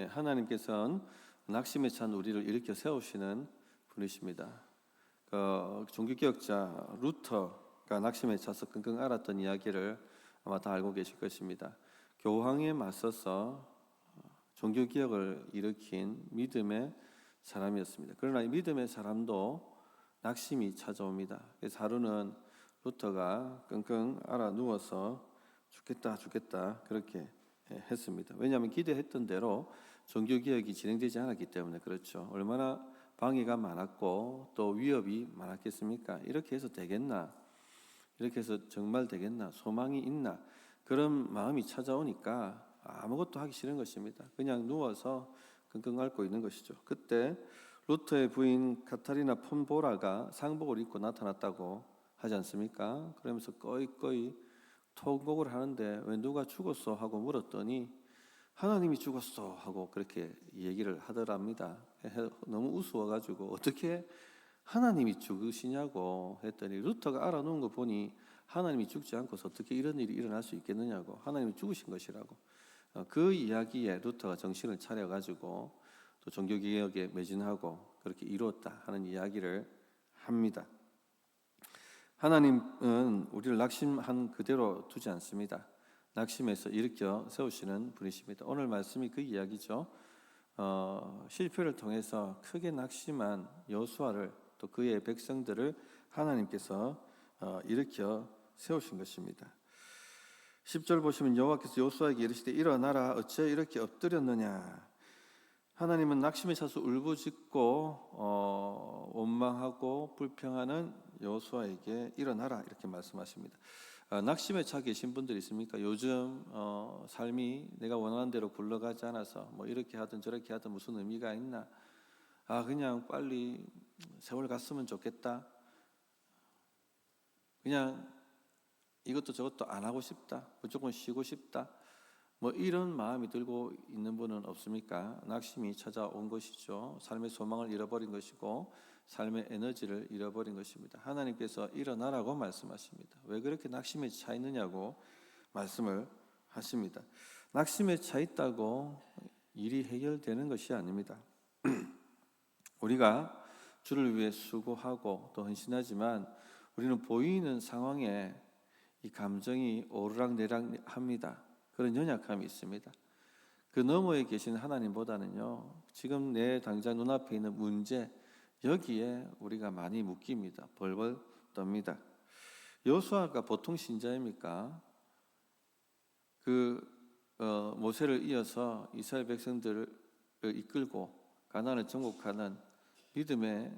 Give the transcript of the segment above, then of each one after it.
하나님께서는 낙심에 찬 우리를 일으켜 세우시는 분이십니다. 종교개혁자 루터가 낙심에 차서 끙끙 앓았던 이야기를 아마 다 알고 계실 것입니다. 교황에 맞서서 종교개혁을 일으킨 믿음의 사람이었습니다. 그러나 이 믿음의 사람도 낙심이 찾아옵니다. 그래서 하루는 루터가 끙끙 앓아 누워서 죽겠다 그렇게 했습니다. 왜냐하면 기대했던 대로 종교개혁이 진행되지 않았기 때문에 그렇죠. 얼마나 방해가 많았고 또 위협이 많았겠습니까? 이렇게 해서 되겠나? 이렇게 해서 정말 되겠나? 소망이 있나? 그런 마음이 찾아오니까 아무것도 하기 싫은 것입니다. 그냥 누워서 끙끙 앓고 있는 것이죠. 그때 루터의 부인 카타리나 폰보라가 상복을 입고 나타났다고 하지 않습니까? 그러면서 꺼이꺼이 통곡을 하는데 왜 누가 죽었어? 하고 물었더니 하나님이 죽었어 하고 그렇게 얘기를 하더랍니다. 너무 우스워가지고 어떻게 하나님이 죽으시냐고 했더니 루터가 알아놓은 거 보니 하나님이 죽지 않고서 어떻게 이런 일이 일어날 수 있겠느냐고, 하나님이 죽으신 것이라고. 그 이야기에 루터가 정신을 차려가지고 또 종교개혁에 매진하고 그렇게 이루었다 하는 이야기를 합니다. 하나님은 우리를 낙심한 그대로 두지 않습니다. 낙심해서 일으켜 세우시는 분이십니다. 오늘 말씀이 그 이야기죠. 실패를 통해서 크게 낙심한 여호수아를 또 그의 백성들을 하나님께서 일으켜 세우신 것입니다. 10절 보시면 여호와께서 여호수아에게 이르시되 일어나라 어찌 이렇게 엎드렸느냐. 하나님은 낙심에 차서 울부짖고 원망하고 불평하는 여호수아에게 일어나라 이렇게 말씀하십니다. 낙심에 차 계신 분들 있습니까? 요즘 삶이 내가 원하는 대로 굴러가지 않아서 뭐 이렇게 하든 저렇게 하든 무슨 의미가 있나? 그냥 빨리 세월 갔으면 좋겠다. 그냥 이것도 저것도 안 하고 싶다. 무조건 쉬고 싶다. 뭐 이런 마음이 들고 있는 분은 없습니까? 낙심이 찾아온 것이죠. 삶의 소망을 잃어버린 것이고 삶의 에너지를 잃어버린 것입니다. 하나님께서 일어나라고 말씀하십니다. 왜 그렇게 낙심에 차 있느냐고 말씀을 하십니다. 낙심에 차 있다고 일이 해결되는 것이 아닙니다. 우리가 주를 위해 수고하고 또 헌신하지만 우리는 보이는 상황에 이 감정이 오르락내락합니다. 그런 연약함이 있습니다. 그 너머에 계신 하나님보다는요, 지금 내 당장 눈앞에 있는 문제 여기에 우리가 많이 묶입니다. 벌벌 떱니다. 여호수아가 보통 신자입니까? 모세를 이어서 이스라엘 백성들을 이끌고 가나안을 정복하는 믿음의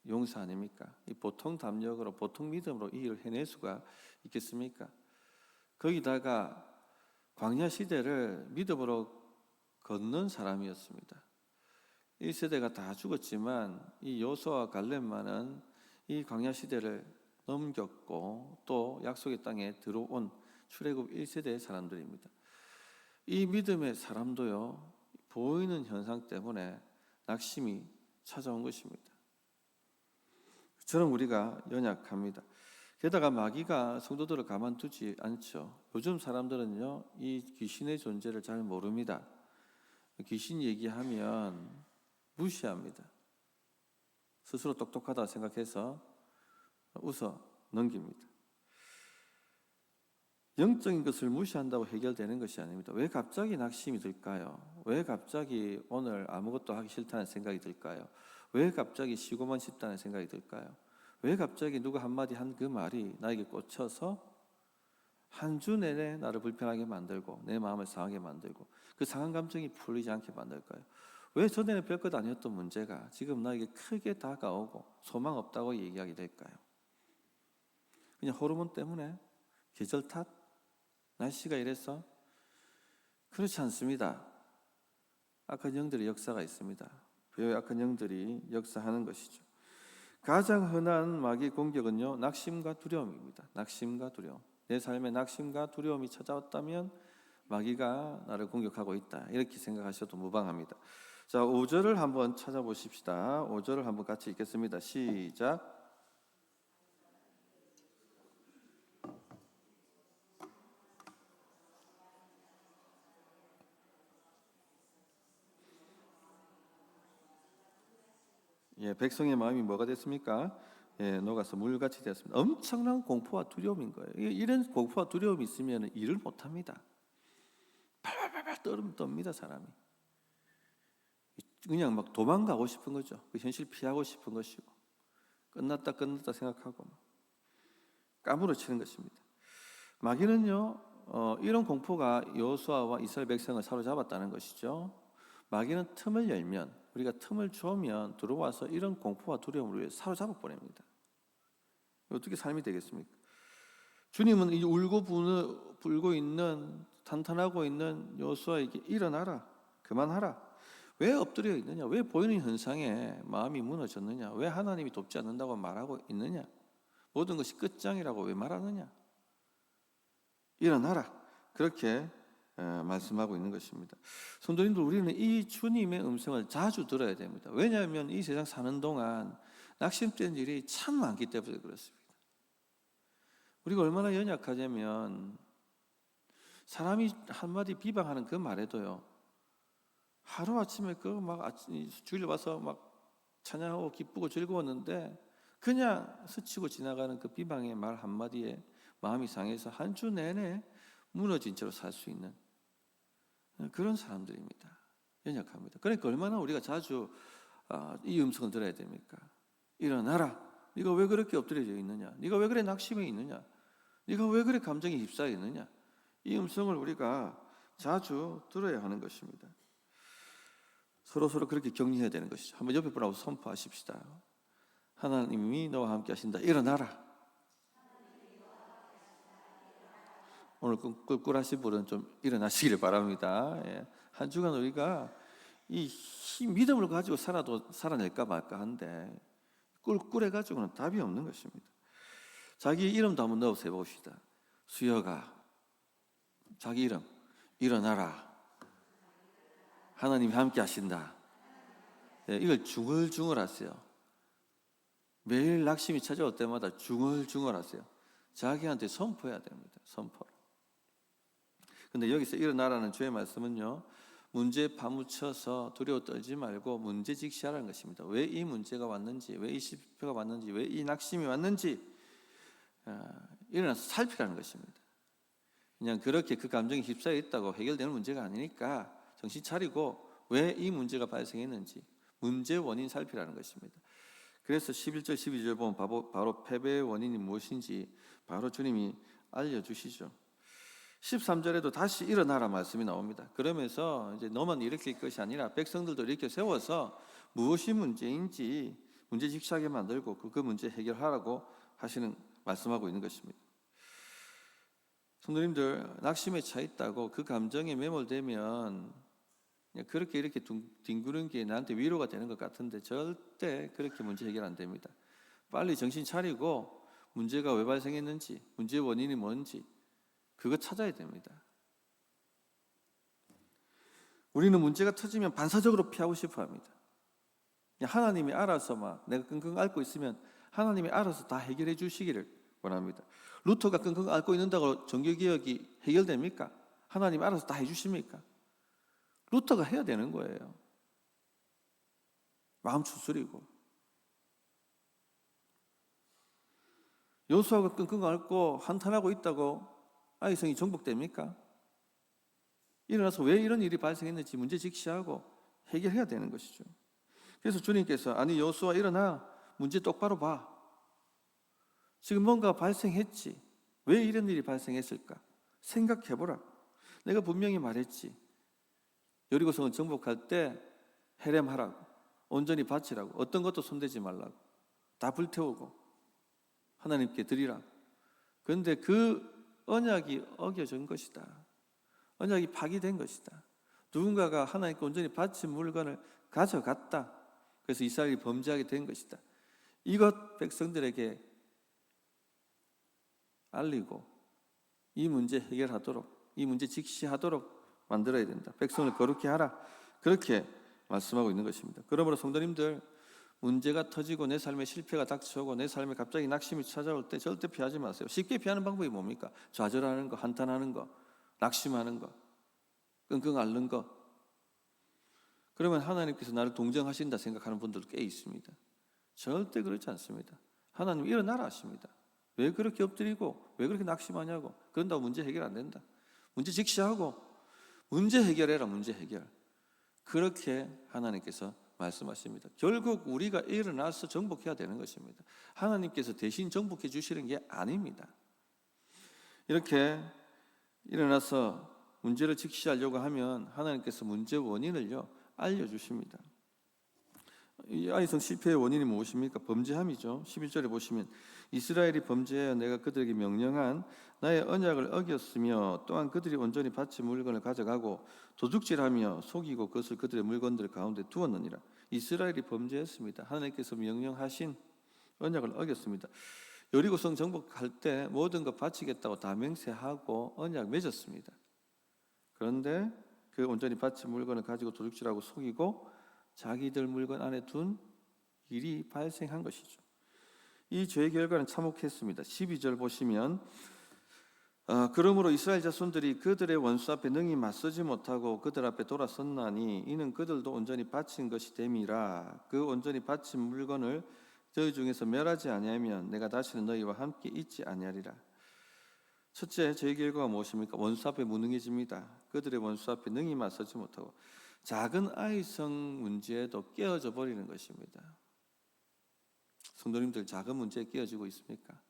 용사 아닙니까? 이 보통 담력으로 보통 믿음으로 이 일을 해낼 수가 있겠습니까? 거기다가 광야 시대를 믿음으로 걷는 사람이었습니다. 1세대가 다 죽었지만 이 여호수아와 갈렙만은 이 광야 시대를 넘겼고 또 약속의 땅에 들어온 출애굽 1세대의 사람들입니다. 이 믿음의 사람도요, 보이는 현상 때문에 낙심이 찾아온 것입니다. 저는 우리가 연약합니다. 게다가 마귀가 성도들을 가만두지 않죠. 요즘 사람들은요, 이 귀신의 존재를 잘 모릅니다. 귀신 얘기하면 무시합니다. 스스로 똑똑하다 생각해서 웃어 넘깁니다. 영적인 것을 무시한다고 해결되는 것이 아닙니다. 왜 갑자기 낙심이 들까요? 왜 갑자기 오늘 아무것도 하기 싫다는 생각이 들까요? 왜 갑자기 쉬고만 싶다는 생각이 들까요? 왜 갑자기 누가 한마디 한 그 말이 나에게 꽂혀서 한 주 내내 나를 불편하게 만들고 내 마음을 상하게 만들고 그 상한 감정이 풀리지 않게 만들까요? 왜 전에는 별것 아니었던 문제가 지금 나에게 크게 다가오고 소망 없다고 얘기하게 될까요? 그냥 호르몬 때문에? 계절 탓? 날씨가 이래서? 그렇지 않습니다. 악한 영들의 역사가 있습니다. 그 악한 영들이 역사하는 것이죠. 가장 흔한 마귀 공격은요, 낙심과 두려움입니다. 낙심과 두려움. 내 삶에 낙심과 두려움이 찾아왔다면 마귀가 나를 공격하고 있다, 이렇게 생각하셔도 무방합니다. 자, 5절을 한번 찾아보십시다. 5절을 한번 같이 읽겠습니다. 시작. 백성의 마음이 뭐가 됐습니까? 녹아서 물같이 되었습니다. 엄청난 공포와 두려움인 거예요. 이런 공포와 두려움이 있으면 일을 못합니다. 발발발발 떠듭니다, 사람이. 그냥 막 도망가고 싶은 거죠. 그 현실 피하고 싶은 것이고, 끝났다 생각하고 까무러치는 것입니다. 마귀는요, 이런 공포가 여호수아와 이스라엘 백성을 사로잡았다는 것이죠. 마귀는 틈을 열면, 우리가 틈을 주면 들어와서 이런 공포와 두려움을 사로잡아 버립니다. 어떻게 삶이 되겠습니까? 주님은 이 울고 불고 있는, 탄탄하고 있는 여호수아에게 일어나라, 그만하라. 왜 엎드려 있느냐? 왜 보이는 현상에 마음이 무너졌느냐? 왜 하나님이 돕지 않는다고 말하고 있느냐? 모든 것이 끝장이라고 왜 말하느냐? 일어나라. 그렇게 말씀하고 있는 것입니다. 성도님들, 우리는 이 주님의 음성을 자주 들어야 됩니다. 왜냐하면 이 세상 사는 동안 낙심된 일이 참 많기 때문에 그렇습니다. 우리가 얼마나 연약하냐면 사람이 한마디 비방하는 그 말에도요, 하루아침에 주일 와서 막 찬양하고 기쁘고 즐거웠는데 그냥 스치고 지나가는 그 비방의 말 한마디에 마음이 상해서 한 주 내내 무너진 채로 살 수 있는 그런 사람들입니다. 연약합니다. 그러니까 얼마나 우리가 자주 이 음성을 들어야 됩니까? 일어나라. 네가 왜 그렇게 엎드려져 있느냐? 네가 왜 그래 낙심해 있느냐? 네가 왜 그래 감정에 휩싸여 있느냐? 이 음성을 우리가 자주 들어야 하는 것입니다. 서로 그렇게 격려해야 되는 것이죠. 한번 옆에 분하고 선포하십시다. 하나님이 너와 함께 하신다. 일어나라. 오늘 꿀꿀하신 분은 좀 일어나시기를 바랍니다. 한 주간 우리가 이 믿음을 가지고 살아낼까 말까 한데 꿀꿀해가지고는 답이 없는 것입니다. 자기 이름도 한번 넣어서 해봅시다. 수여가 자기 이름 일어나라. 하나님이 함께 하신다. 이걸 중얼중얼 하세요. 매일 낙심이 찾아올 때마다 중얼중얼 하세요. 자기한테 선포해야 됩니다. 선포를. 근데 여기서 일어나라는 주의 말씀은요, 문제에 파묻혀서 두려워 떨지 말고 문제 직시하라는 것입니다. 왜 이 문제가 왔는지, 왜 이 실패가 왔는지, 왜 이 낙심이 왔는지 일어나서 살피라는 것입니다. 그냥 그렇게 그 감정이 휩싸여 있다고 해결되는 문제가 아니니까 정신 차리고 왜 이 문제가 발생했는지 문제 원인 살피라는 것입니다. 그래서 11절 12절 보면 바로 패배의 원인이 무엇인지 바로 주님이 알려주시죠. 13절에도 다시 일어나라 말씀이 나옵니다. 그러면서 이제 너만 일으킬 것이 아니라 백성들도 이렇게 세워서 무엇이 문제인지 문제 직시하게 만들고 그 문제 해결하라고 말씀하고 있는 것입니다. 성도님들, 낙심에 차 있다고 그 감정에 매몰되면 그렇게 이렇게 뒹구는 게 나한테 위로가 되는 것 같은데 절대 그렇게 문제 해결 안 됩니다. 빨리 정신 차리고 문제가 왜 발생했는지, 문제의 원인이 뭔지 그거 찾아야 됩니다. 우리는 문제가 터지면 반사적으로 피하고 싶어 합니다. 하나님이 알아서 내가 끙끙 앓고 있으면 하나님이 알아서 다 해결해 주시기를 원합니다. 루터가 끙끙 앓고 있는다고 종교개혁이 해결됩니까? 하나님이 알아서 다 해주십니까? 루터가 해야 되는 거예요. 마음 추스리고. 여호수아가 끙끙 앓고 한탄하고 있다고 아이성이 정복됩니까? 일어나서 왜 이런 일이 발생했는지 문제 직시하고 해결해야 되는 것이죠. 그래서 주님께서 아니 여호수아 일어나 문제 똑바로 봐. 지금 뭔가 발생했지. 왜 이런 일이 발생했을까? 생각해보라. 내가 분명히 말했지. 여리고성을 정복할 때 해렘하라고, 온전히 바치라고, 어떤 것도 손대지 말라고, 다 불태우고 하나님께 드리라고. 그런데 그 언약이 어겨진 것이다. 언약이 파기된 것이다. 누군가가 하나님께 온전히 바친 물건을 가져갔다. 그래서 이스라엘이 범죄하게 된 것이다. 이것 백성들에게 알리고 이 문제 해결하도록, 이 문제 직시하도록 만들어야 된다. 백성을 거룩히 하라. 그렇게 말씀하고 있는 것입니다. 그러므로 성도님들, 문제가 터지고 내 삶에 실패가 닥쳐오고 내 삶에 갑자기 낙심이 찾아올 때 절대 피하지 마세요. 쉽게 피하는 방법이 뭡니까? 좌절하는 거, 한탄하는 거, 낙심하는 거, 끙끙 앓는 거. 그러면 하나님께서 나를 동정하신다 생각하는 분들도 꽤 있습니다. 절대 그렇지 않습니다. 하나님 일어나라 하십니다. 왜 그렇게 엎드리고 왜 그렇게 낙심하냐고. 그런다고 문제 해결 안 된다. 문제 직시하고 문제 해결해라. 문제 해결. 그렇게 하나님께서 말씀하십니다. 결국 우리가 일어나서 정복해야 되는 것입니다. 하나님께서 대신 정복해 주시는 게 아닙니다. 이렇게 일어나서 문제를 직시하려고 하면 하나님께서 문제 원인을요 알려주십니다. 이 아이성 실패의 원인이 무엇입니까? 범죄함이죠. 11절에 보시면 이스라엘이 범죄하여 내가 그들에게 명령한 나의 언약을 어겼으며 또한 그들이 온전히 바친 물건을 가져가고 도둑질하며 속이고 그것을 그들의 물건들 가운데 두었느니라. 이스라엘이 범죄했습니다. 하나님께서 명령하신 언약을 어겼습니다. 여리고성 정복할 때 모든 것 바치겠다고 다 맹세하고 언약 맺었습니다. 그런데 그 온전히 바친 물건을 가지고 도둑질하고 속이고 자기들 물건 안에 둔 일이 발생한 것이죠. 이 죄의 결과는 참혹했습니다. 12절 보시면 그러므로 이스라엘 자손들이 그들의 원수 앞에 능히 맞서지 못하고 그들 앞에 돌아섰나니 이는 그들도 온전히 바친 것이 됨이라. 그 온전히 바친 물건을 너희 중에서 멸하지 아니하면 내가 다시는 너희와 함께 있지 아니하리라. 첫째, 죄의 결과가 무엇입니까? 원수 앞에 무능해집니다. 그들의 원수 앞에 능히 맞서지 못하고 작은 아이성 문제에도 깨어져 버리는 것입니다. 성도님들 작은 문제에 깨어지고 있습니까?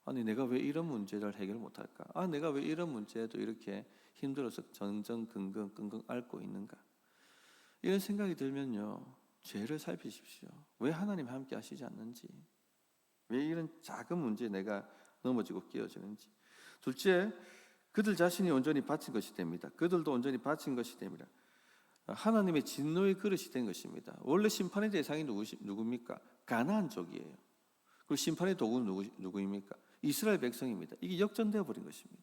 아니 내가 왜 이런 문제를 해결 못할까? 내가 왜 이런 문제에도 이렇게 힘들어서 정정긍긍 끙끙 앓고 있는가? 이런 생각이 들면요 죄를 살피십시오. 왜 하나님 함께 하시지 않는지, 왜 이런 작은 문제에 내가 넘어지고 깨어지는지. 둘째, 그들 자신이 온전히 바친 것이 됩니다. 그들도 온전히 바친 것이 됩니다. 하나님의 진노의 그릇이 된 것입니다. 원래 심판의 대상이 누굽니까? 가나안족이에요. 그리고 심판의 도구는 누구입니까? 이스라엘 백성입니다. 이게 역전되어 버린 것입니다.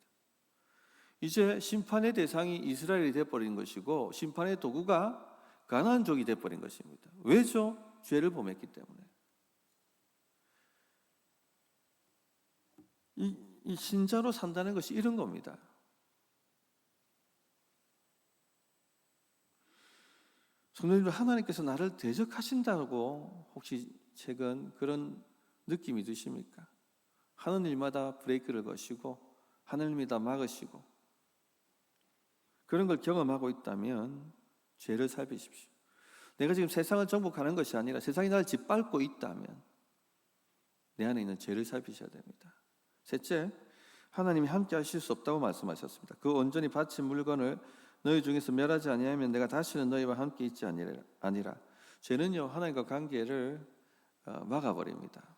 이제 심판의 대상이 이스라엘이 되어버린 것이고 심판의 도구가 가나안족이 되어버린 것입니다. 왜죠? 죄를 범했기 때문에. 이 신자로 산다는 것이 이런 겁니다. 성도님들, 하나님께서 나를 대적하신다고 혹시 최근 그런 느낌이 드십니까? 하는 일마다 브레이크를 거시고 하는 일마다 막으시고 그런 걸 경험하고 있다면 죄를 살피십시오. 내가 지금 세상을 정복하는 것이 아니라 세상이 나를 짓밟고 있다면 내 안에 있는 죄를 살피셔야 됩니다. 셋째, 하나님이 함께 하실 수 없다고 말씀하셨습니다. 그 온전히 바친 물건을 너희 중에서 멸하지 아니하면 내가 다시는 너희와 함께 있지 아니라. 죄는요 하나님과 관계를 막아버립니다.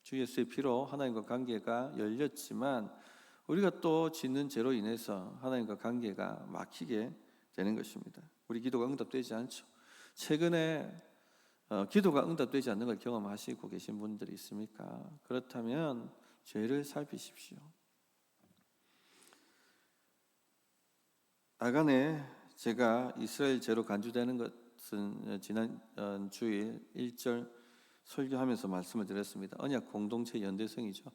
주 예수의 피로 하나님과 관계가 열렸지만 우리가 또 짓는 죄로 인해서 하나님과 관계가 막히게 되는 것입니다. 우리 기도가 응답되지 않죠. 최근에 기도가 응답되지 않는 걸 경험하시고 계신 분들이 있습니까? 그렇다면 죄를 살피십시오. 아간에 제가 이스라엘 죄로 간주되는 것은 지난 주일 1절 설교하면서 말씀을 드렸습니다. 언약 공동체 연대성이죠.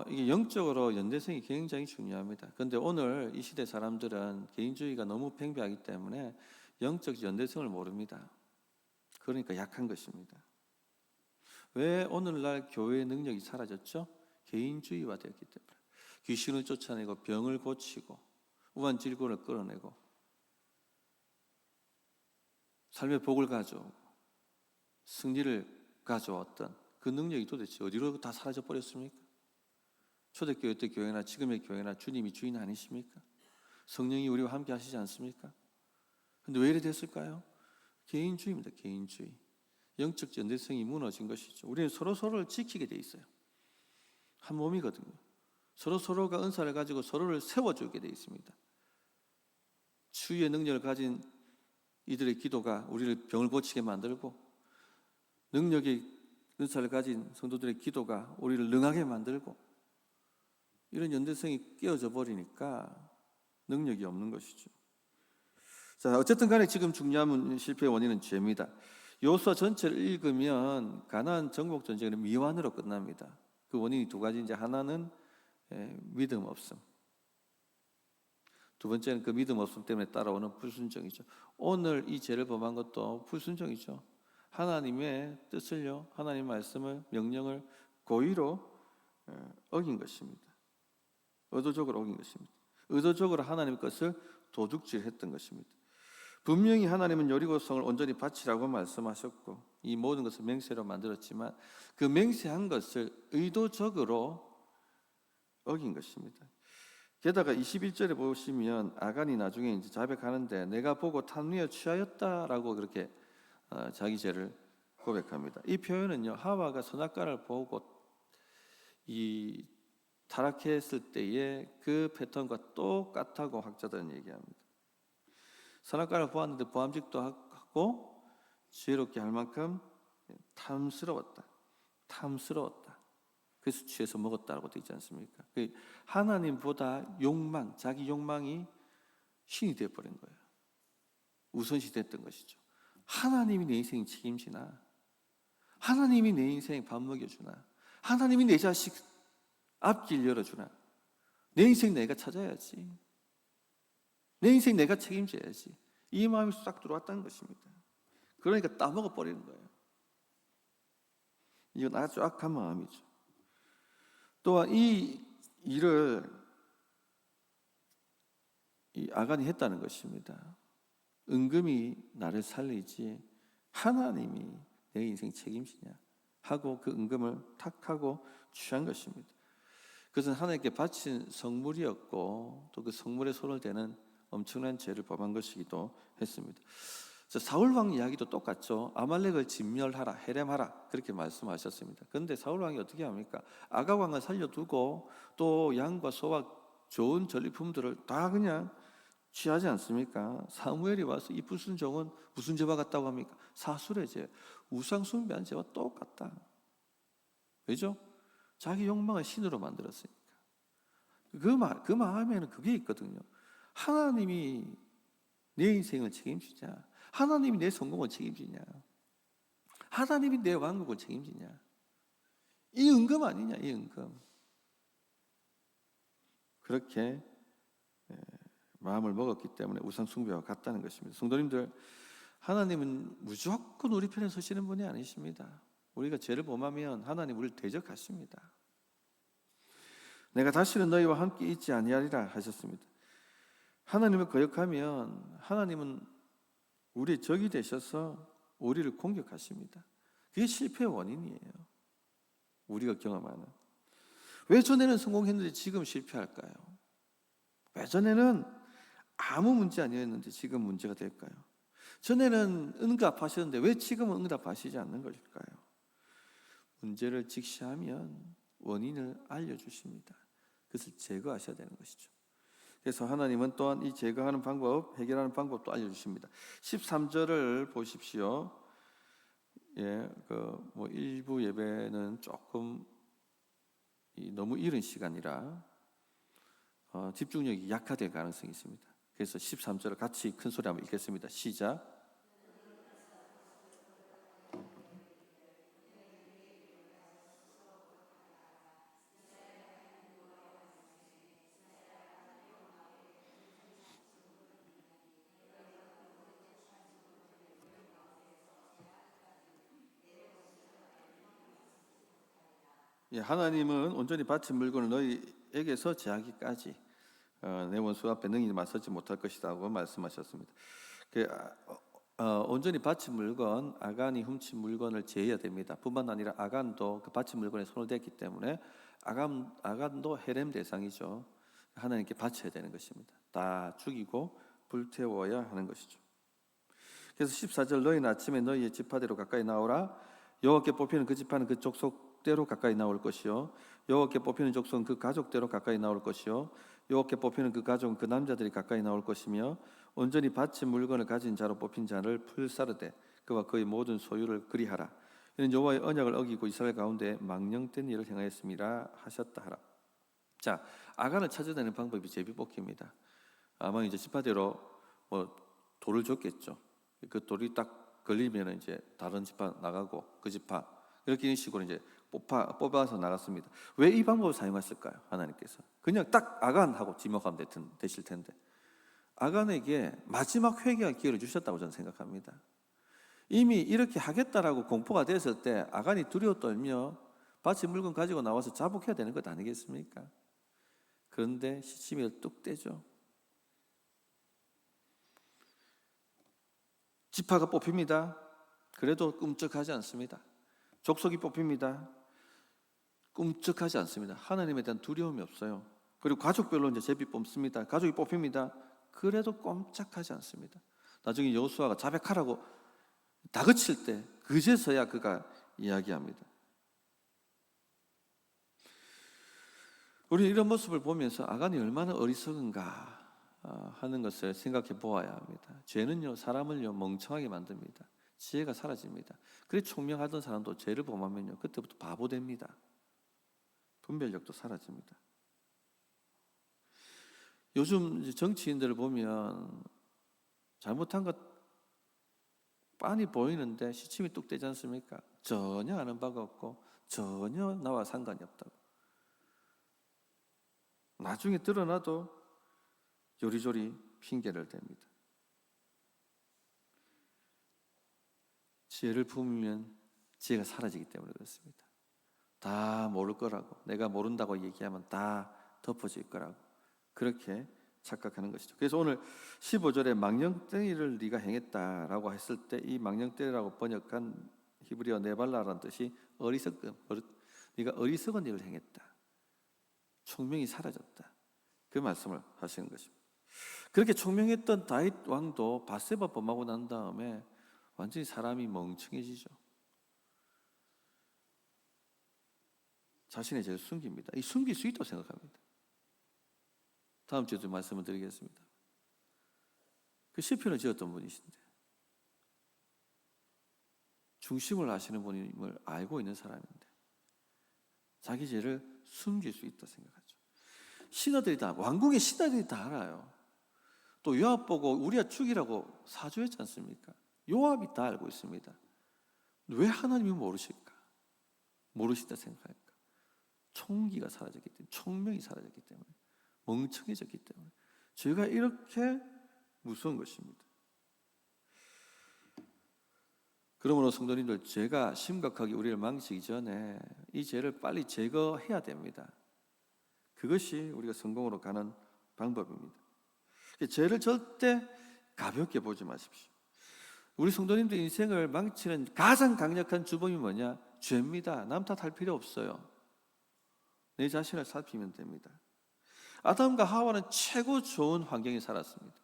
이게 영적으로 연대성이 굉장히 중요합니다. 그런데 오늘 이 시대 사람들은 개인주의가 너무 팽배하기 때문에 영적 연대성을 모릅니다. 그러니까 약한 것입니다. 왜 오늘날 교회의 능력이 사라졌죠? 개인주의화 되었기 때문에. 귀신을 쫓아내고 병을 고치고 우한 질고를 끌어내고 삶의 복을 가져오고 승리를 가져왔던 그 능력이 도대체 어디로 다 사라져 버렸습니까? 초대교회 때 교회나 지금의 교회나 주님이 주인 아니십니까? 성령이 우리와 함께 하시지 않습니까? 근데 왜 이래 됐을까요? 개인주의입니다. 개인주의. 영적 연대성이 무너진 것이죠. 우리는 서로를 지키게 돼 있어요. 한 몸이거든요. 서로가 은사를 가지고 서로를 세워주게 돼 있습니다. 치유의 능력을 가진 이들의 기도가 우리를 병을 고치게 만들고 능력의 은사를 가진 성도들의 기도가 우리를 능하게 만들고 이런 연대성이 깨어져 버리니까 능력이 없는 것이죠. 자, 어쨌든 간에 지금 중요한 실패의 원인은 죄입니다. 여호수아 전체를 읽으면 가나안 정복 전쟁은 미완으로 끝납니다. 그 원인이 두 가지인데 하나는 믿음 없음, 두 번째는 그 믿음 없음 때문에 따라오는 불순종이죠. 오늘 이 죄를 범한 것도 불순종이죠. 하나님의 뜻을요, 하나님 말씀을, 명령을 고의로 어긴 것입니다. 의도적으로 어긴 것입니다. 의도적으로 하나님의 것을 도둑질했던 것입니다. 분명히 하나님은 여리고성을 온전히 바치라고 말씀하셨고 이 모든 것을 맹세로 만들었지만 그 맹세한 것을 의도적으로 어긴 것입니다. 게다가 21절에 보시면 아간이 나중에 이제 자백하는데 내가 보고 탐내어 취하였다라고 그렇게 자기 죄를 고백합니다. 이 표현은요, 하와가 선악과를 보고 이 타락했을 때의 그 패턴과 똑같다고 학자들은 얘기합니다. 선악과를 보았는데 보암직도 하고 지혜롭게 할 만큼 탐스러웠다. 그래서 취해서 먹었다라고 되어 있지 않습니까? 하나님보다 욕망, 자기 욕망이 신이 되어버린 거예요. 우선시 됐던 것이죠. 하나님이 내 인생 책임지나? 하나님이 내 인생 밥 먹여주나? 하나님이 내 자식 앞길 열어주나? 내 인생 내가 찾아야지. 내 인생 내가 책임져야지. 이 마음이 싹 들어왔다는 것입니다. 그러니까 따먹어 버리는 거예요. 이건 아주 악한 마음이죠. 또한 이 일을 이 아간이 했다는 것입니다. 은금이 나를 살리지 하나님이 내 인생 책임지냐 하고 그 은금을 탁 하고 취한 것입니다. 그것은 하나님께 바친 성물이었고 또 그 성물에 손을 대는 엄청난 죄를 범한 것이기도 했습니다. 사울 왕 이야기도 똑같죠. 아말렉을 진멸하라, 해렘하라 그렇게 말씀하셨습니다. 그런데 사울 왕이 어떻게 합니까? 아각 왕을 살려두고 또 양과 소와 좋은 전리품들을 다 그냥 취하지 않습니까? 사무엘이 와서 이 불순종은 무슨 죄와 같다고 합니까? 사술의 죄, 우상 숭배한 죄와 똑같다. 왜죠? 자기 욕망을 신으로 만들었으니까. 그 마음에는 그게 있거든요. 하나님이 내 인생을 책임지냐? 하나님이 내 성공을 책임지냐? 하나님이 내 왕국을 책임지냐? 이 은금 아니냐? 이 은금. 그렇게 마음을 먹었기 때문에 우상 숭배와 같다는 것입니다. 성도님들, 하나님은 무조건 우리 편에 서시는 분이 아니십니다. 우리가 죄를 범하면 하나님 우리를 대적하십니다. 내가 다시는 너희와 함께 있지 아니하리라 하셨습니다. 하나님을 거역하면 하나님은 우리의 적이 되셔서 우리를 공격하십니다. 그게 실패의 원인이에요. 우리가 경험하는. 왜 전에는 성공했는데 지금 실패할까요? 왜 전에는 아무 문제 아니었는데 지금 문제가 될까요? 전에는 응답하셨는데 왜 지금은 응답하시지 않는 것일까요? 문제를 직시하면 원인을 알려주십니다. 그것을 제거하셔야 되는 것이죠. 그래서 하나님은 또한 이 제거하는 방법, 해결하는 방법도 알려주십니다. 13절을 보십시오. 일부 예배는 조금 너무 이른 시간이라 집중력이 약화될 가능성이 있습니다. 그래서 13절을 같이 큰 소리 한번 읽겠습니다. 시작. 하나님은 온전히 바친 물건을 너희에게서 제하기까지 내 원수 앞에 능히 맞서지 못할 것이라고 말씀하셨습니다. 온전히 바친 물건, 아간이 훔친 물건을 제해야 됩니다. 뿐만 아니라 아간도 그 바친 물건에 손을 댔기 때문에 아간도 헤렘 대상이죠. 하나님께 바쳐야 되는 것입니다. 다 죽이고 불태워야 하는 것이죠. 그래서 14절 너희는 아침에 너희의 지파대로 가까이 나오라. 여호와께 뽑히는 그 지파는 그 족속대로 가까이 나올 것이요 여호와께 뽑히는 족속은 그 가족대로 가까이 나올 것이요 여호와께 뽑히는 그 가족은 그 남자들이 가까이 나올 것이며 온전히 바친 물건을 가진 자로 뽑힌 자를 풀사르되 그와 그의 모든 소유를 그리하라. 이는 여호와의 언약을 어기고 이스라엘 가운데 망령된 일을 행하였음이라 하셨다 하라. 자, 아간을 찾아내는 방법이 제비뽑기입니다. 아마 이제 지파대로 돌을 줬겠죠. 그 돌이 딱 걸리면 이제 다른 지파 나가고 그 지파 이렇게 이런 식으로 이제 뽑아서 나갔습니다. 왜 이 방법을 사용했을까요? 하나님께서 그냥 딱 아간하고 지목하면 되실 텐데 아간에게 마지막 회개할 기회를 주셨다고 저는 생각합니다. 이미 이렇게 하겠다라고 공포가 됐을 때 아간이 두려워 떨며 밭에 물건 가지고 나와서 자복해야 되는 것 아니겠습니까? 그런데 시치미를 뚝 떼죠. 지파가 뽑힙니다. 그래도 꿈쩍하지 않습니다. 족속이 뽑힙니다. 꿈쩍하지 않습니다. 하나님에 대한 두려움이 없어요. 그리고 가족별로 이제 제비 뽑습니다. 가족이 뽑힙니다. 그래도 꼼짝하지 않습니다. 나중에 여호수아가 자백하라고 다그칠 때 그제서야 그가 이야기합니다. 우리 이런 모습을 보면서 아간이 얼마나 어리석은가 하는 것을 생각해 보아야 합니다. 죄는요 사람을요 멍청하게 만듭니다. 지혜가 사라집니다. 그래 총명하던 사람도 죄를 범하면요 그때부터 바보 됩니다. 분별력도 사라집니다. 요즘 정치인들을 보면 잘못한 것 빤히 보이는데 시침이 뚝 떼지 않습니까? 전혀 아는 바가 없고 전혀 나와 상관이 없다고. 나중에 드러나도 요리조리 핑계를 댑니다. 지혜를 품으면 지혜가 사라지기 때문에 그렇습니다. 다 모를 거라고, 내가 모른다고 얘기하면 다 덮어질 거라고 그렇게 착각하는 것이죠. 그래서 오늘 15절에 망령되이를 네가 행했다라고 했을 때 이 망령되이라고 번역한 히브리어 네발라라는 뜻이 네가 어리석은 일을 행했다. 총명이 사라졌다. 그 말씀을 하시는 것입니다. 그렇게 총명했던 다윗 왕도 밧세바 범하고 난 다음에 완전히 사람이 멍청해지죠. 자신의 죄를 숨깁니다. 이 숨길 수 있다고 생각합니다. 다음 주에도 말씀을 드리겠습니다. 그 시편을 지었던 분이신데 중심을 아시는 분임을 알고 있는 사람인데 자기 죄를 숨길 수 있다고 생각하죠. 신하들이 다, 왕궁의 신하들이 다 알아요. 또 요압 보고 우리가 죽이라고 사주했지 않습니까? 요압이 다 알고 있습니다. 왜 하나님이 모르실까? 모르신다 생각할까? 총기가 사라졌기 때문에, 총명이 사라졌기 때문에, 멍청해졌기 때문에 죄가 이렇게 무서운 것입니다. 그러므로 성도님들, 죄가 심각하게 우리를 망치기 전에 이 죄를 빨리 제거해야 됩니다. 그것이 우리가 성공으로 가는 방법입니다. 죄를 절대 가볍게 보지 마십시오. 우리 성도님들 인생을 망치는 가장 강력한 주범이 뭐냐? 죄입니다. 남 탓할 필요 없어요. 내 자신을 살피면 됩니다. 아담과 하와는 최고 좋은 환경에 살았습니다.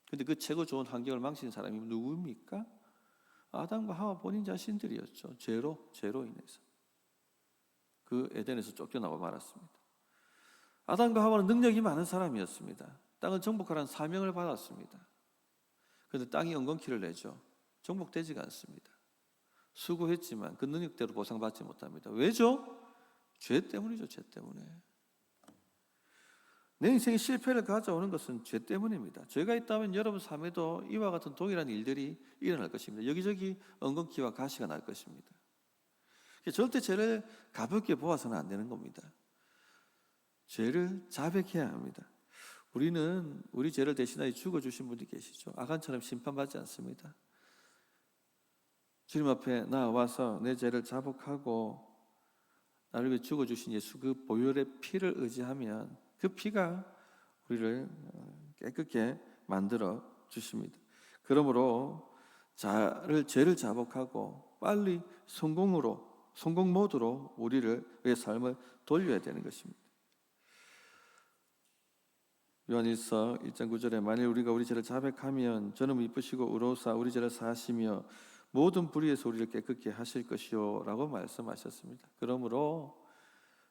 그런데 그 최고 좋은 환경을 망친 사람이 누구입니까? 아담과 하와 본인 자신들이었죠. 죄로 인해서 그 에덴에서 쫓겨나고 말았습니다. 아담과 하와는 능력이 많은 사람이었습니다. 땅을 정복하라는 사명을 받았습니다. 그런데 땅이 엉겅퀴를 내죠. 정복되지가 않습니다. 수고했지만 그 능력대로 보상받지 못합니다. 왜죠? 죄 때문이죠. 죄 때문에. 내 인생에 실패를 가져오는 것은 죄 때문입니다. 죄가 있다면 여러분 삶에도 이와 같은 동일한 일들이 일어날 것입니다. 여기저기 엉겅퀴와 가시가 날 것입니다. 절대 죄를 가볍게 보아서는 안 되는 겁니다. 죄를 자백해야 합니다. 우리는 우리 죄를 대신하여 죽어주신 분이 계시죠. 아간처럼 심판받지 않습니다. 주님 앞에 나와서 내 죄를 자복하고 나를 위해 죽어주신 예수 그 보혈의 피를 의지하면 그 피가 우리를 깨끗게 만들어 주십니다. 그러므로 죄를 자복하고 빨리 성공 모드로 우리의 삶을 돌려야 되는 것입니다. 요한일서 1장 9절에 만일 우리가 우리 죄를 자백하면 저는 이쁘시고 의로우사 우리 죄를 사하시며 모든 불의에서 우리를 깨끗게 하실 것이요 라고 말씀하셨습니다. 그러므로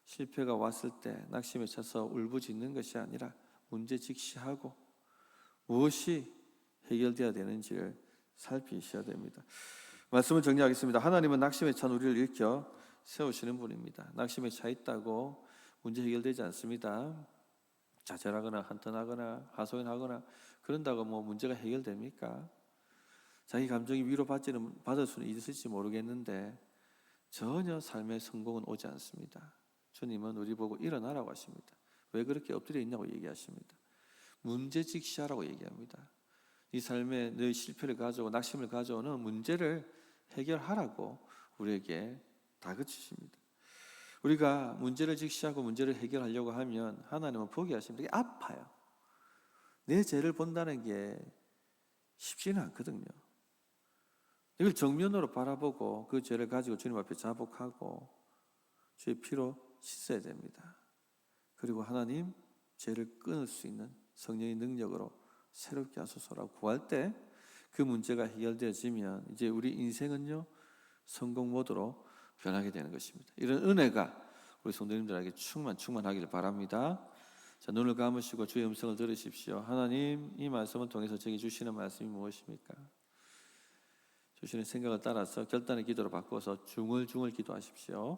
실패가 왔을 때 낙심에 차서 울부짖는 것이 아니라 문제 직시하고 무엇이 해결되어야 되는지를 살피셔야 됩니다. 말씀을 정리하겠습니다. 하나님은 낙심에 찬 우리를 일으켜 세우시는 분입니다. 낙심에 차 있다고 문제 해결되지 않습니다. 자절하거나 한탄하거나 하소연하거나 그런다고 문제가 해결됩니까? 자기 감정이 받을 수는 있을지 모르겠는데 전혀 삶의 성공은 오지 않습니다. 주님은 우리 보고 일어나라고 하십니다. 왜 그렇게 엎드려 있냐고 얘기하십니다. 문제 직시하라고 얘기합니다. 이 삶에 너의 실패를 가져오고 낙심을 가져오는 문제를 해결하라고 우리에게 다그치십니다. 우리가 문제를 직시하고 문제를 해결하려고 하면 하나님은 포기하십니다. 이게 아파요. 내 죄를 본다는 게 쉽지는 않거든요. 이걸 정면으로 바라보고 그 죄를 가지고 주님 앞에 자복하고 주의 피로 씻어야 됩니다. 그리고 하나님, 죄를 끊을 수 있는 성령의 능력으로 새롭게 하소서라고 구할 때 그 문제가 해결되어지면 이제 우리 인생은요 성공 모드로 변하게 되는 것입니다. 이런 은혜가 우리 성도님들에게 충만하기를 바랍니다. 자, 눈을 감으시고 주의 음성을 들으십시오. 하나님, 이 말씀을 통해서 저에게 주시는 말씀이 무엇입니까? 주시는 생각을 따라서 결단의 기도로 바꿔서 중얼중얼 기도하십시오.